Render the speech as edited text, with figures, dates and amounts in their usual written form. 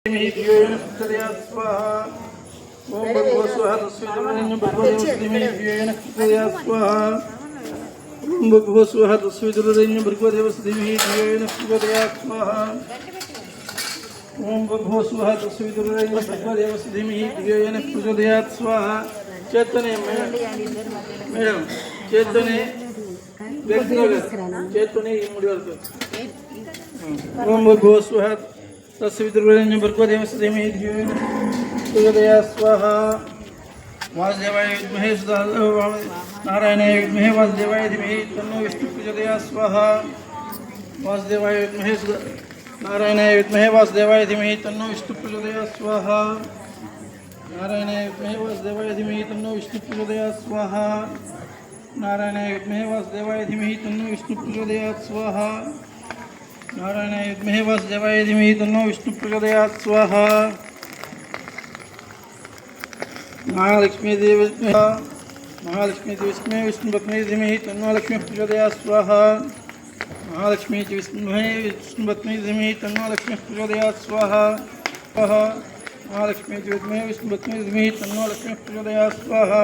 स्वाहा ओम भगवः स्वाहा तस्मै भगवदेव स्वाहा ओम भगवः स्वाहा तस्मै भगवदेव स्वाहा ओम भगवः स्वाहा तस्मै भगवदेव स्वाहा चेतने మేడం చేతనే చేతనే ఈ ముడి వరకు ఓం భగవः स्वाहा तस्य विद्रुवरेण्यं भर्गोदेव सदेमहि सूर्योदया स्वाहा वासुदेवाय विद्महे नारायणाय विद्महे वासुदेवाय धीमहि तन्नो विष्णुः प्रचोदयात् स्वाहा वासुदेवाय विद्महे नारायणाय विद्महे वासुदेवाय धीमहि तन्नो विष्णुः प्रचोदयात् स्वाहा नारायणाय विद्महे वासुदेवाय धीमहि तन्नो विष्णुः प्रचोदयात् स्वाहा नारायणाय विद्महे वासुदेवाय धीमहि तन्नो विष्णुः प्रचोदयात् स्वाहा नारायणाय विद्महे वासुदेवाय धीमहि तन्नो विष्णुः प्रचोदयात् स्वाहा महालक्ष्मी देवी विष्णुपत्नी धीमहि तन्नो लक्ष्मी प्रचोदयात् स्वाहा महालक्ष्मी विष्णुपत्नी धीमहि तन्नो लक्ष्मी प्रचोदयात् स्वाहा महालक्ष्मी विष्णुपत्नी धीमहि तन्नो लक्ष्मी प्रचोदयात् स्वाहा